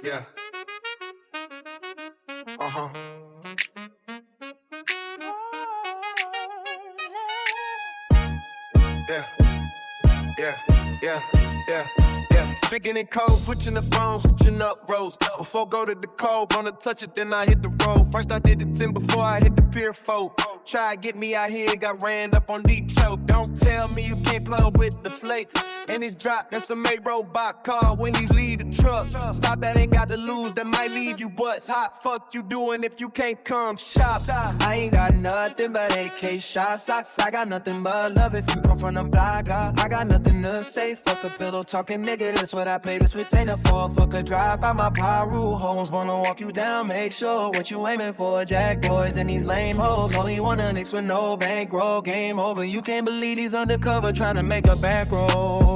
Yeah. Uh-huh. Yeah. Yeah. Yeah. Yeah. Yeah. Speaking in code, switching the bones, switching up rows. Before go to the cold, gonna touch it, then I hit the road. First I did the 10 before I hit the pier 4. Try to get me out here, got ran up on deep choke. Don't tell me you can't play with the flakes. And it's dropped, that's a made robot car when he leave the truck. Stop, that ain't got to lose, that might leave you butts hot. Fuck you doing if you can't come shop. I ain't got nothing but AK shots. I got nothing but love if you come from the block. I got nothing to say, fuck a pillow talking nigga. That's what I pay this retainer for. Fuck a drive by my Pyru. Homes wanna walk you down, make sure what you aiming for. Jack boys and these lame hoes only wanna nix with no bankroll. Game over, you can't believe these undercover trying to make a bankroll.